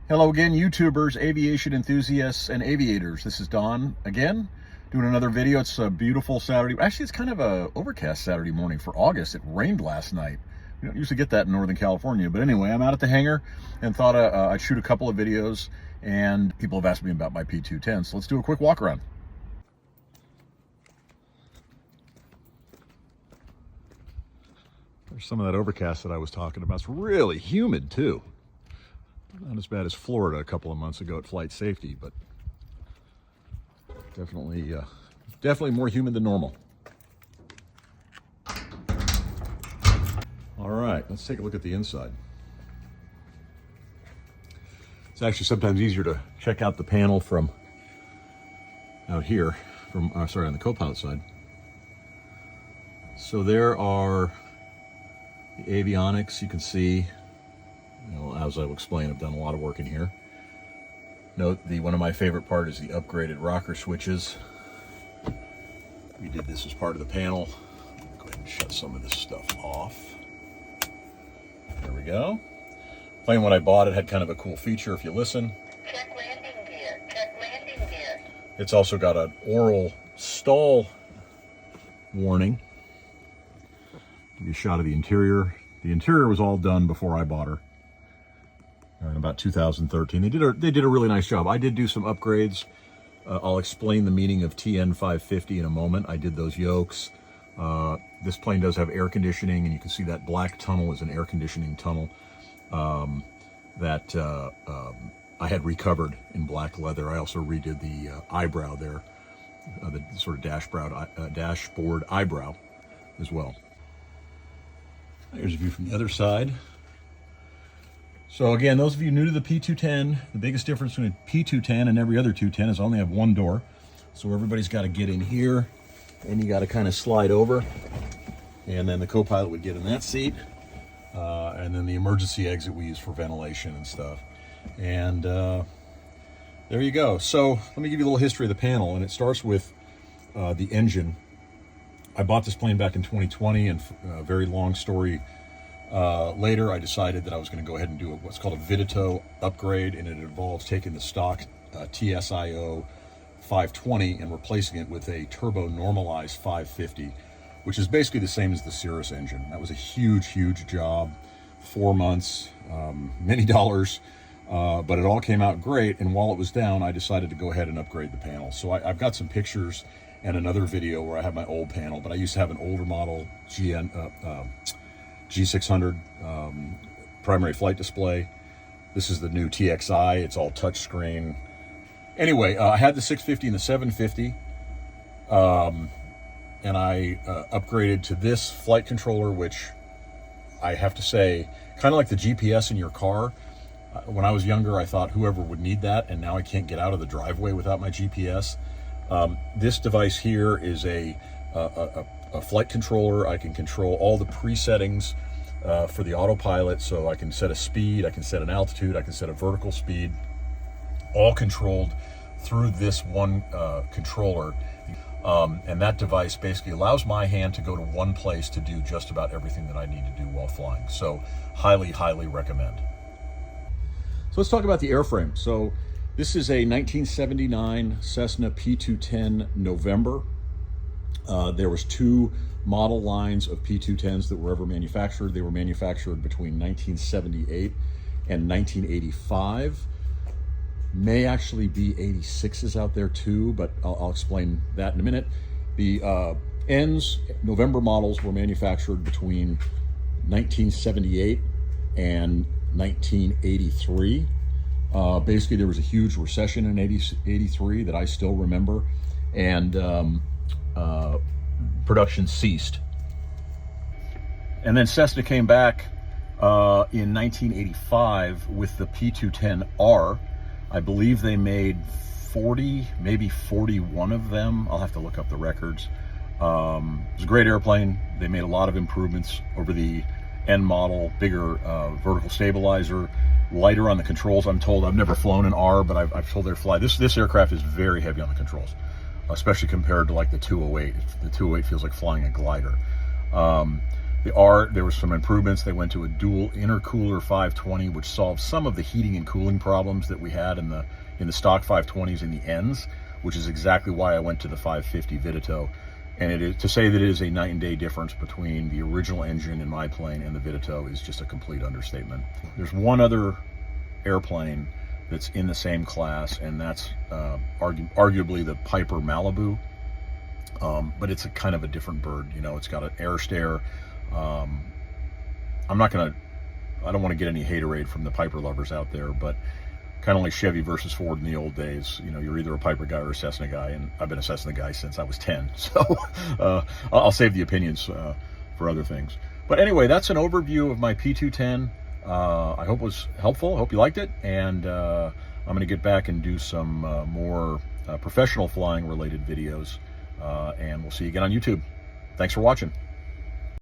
Hello again, YouTubers, aviation enthusiasts, and aviators. This is Don again, doing another video. It's a beautiful Saturday. Actually, it's kind of a overcast Saturday morning for August. It rained last night. We don't usually get that in Northern California. But anyway, I'm out at the hangar and thought I'd shoot a couple of videos. And people have asked me about my P210, so let's do a quick walk around. There's some of that overcast that I was talking about. It's really humid too. Not as bad as Florida a couple of months ago at flight safety, but definitely more humid than normal. All right, let's take a look at the inside. It's actually sometimes easier to check out the panel from out here, on the co-pilot side. So there are the avionics, you can see. As I'll explain, I've done a lot of work in here. Note one of my favorite part is the upgraded rocker switches. We did this as part of the panel. Go ahead and shut some of this stuff off. There we go. Plane when I bought it had kind of a cool feature. If you listen, check landing gear, check landing gear. It's also got an oral stall warning. Give you a shot of the interior. The interior was all done before I bought her. In about 2013. They did a really nice job. I did do some upgrades. I'll explain the meaning of TN 550 in a moment. I did those yokes. This plane does have air conditioning, and you can see that black tunnel is an air conditioning tunnel that I had recovered in black leather. I also redid the eyebrow there, the sort of dashboard eyebrow as well. Here's a view from the other side. So again, those of you new to the P210, the biggest difference between a P210 and every other 210 is I only have one door. So everybody's got to get in here, and you got to kind of slide over. And then the co-pilot would get in that seat. And then the emergency exit we use for ventilation and stuff. And there you go. So let me give you a little history of the panel. And it starts with the engine. I bought this plane back in 2020, and a very long story later, I decided that I was going to go ahead and do what's called a Vitatoe upgrade, and it involves taking the stock TSIO 520 and replacing it with a turbo normalized 550, which is basically the same as the Cirrus engine. That was a huge job, 4 months, many dollars, but it all came out great. And while it was down, I decided to go ahead and upgrade the panel. So I've got some pictures and another video where I have my old panel, but I used to have an older model G600 primary flight display. This is the new TXI. It's all touchscreen. Anyway, I had the 650 and the 750, and I upgraded to this flight controller, which I have to say, kind of like the GPS in your car. When I was younger, I thought whoever would need that, and now I can't get out of the driveway without my GPS. This device here is a flight controller. I can control all the presettings for the autopilot, so I can set a speed, I can set an altitude, I can set a vertical speed, all controlled through this one controller. And that device basically allows my hand to go to one place to do just about everything that I need to do while flying. So highly recommend. So let's talk about the airframe. So this is a 1979 Cessna P210 November. There was two model lines of P210s that were ever manufactured. They were manufactured between 1978 and 1985. May actually be 86s out there too, but I'll explain that in a minute. The N's, November models, were manufactured between 1978 and 1983. Basically, there was a huge recession in 83 that I still remember, and production ceased. And then Cessna came back in 1985 with the P210R. I believe they made 40, maybe 41 of them. I'll have to look up the records. It was a great airplane. They made a lot of improvements over the N model, bigger vertical stabilizer, lighter on the controls. I'm told, I've never flown an R, but I've told they fly. This aircraft is very heavy on the controls, especially compared to like the 208. The 208 feels like flying a glider. There was some improvements. They went to a dual intercooler 520, which solved some of the heating and cooling problems that we had in the stock 520s in the ends, which is exactly why I went to the 550 Vitatoe. And it is, to say that it is a night and day difference between the original engine in my plane and the Vitatoe is just a complete understatement. There's one other airplane that's in the same class, and that's arguably the Piper Malibu. But it's a kind of a different bird. You know, it's got an air stair. I don't want to get any haterade from the Piper lovers out there, but kind of like Chevy versus Ford in the old days. You know, you're either a Piper guy or a Cessna guy, and I've been a Cessna guy since I was 10. So I'll save the opinions for other things. But anyway, that's an overview of my P210. I hope it was helpful. I hope you liked it, and I'm going to get back and do some more professional flying related videos, and we'll see you again on YouTube. Thanks for watching.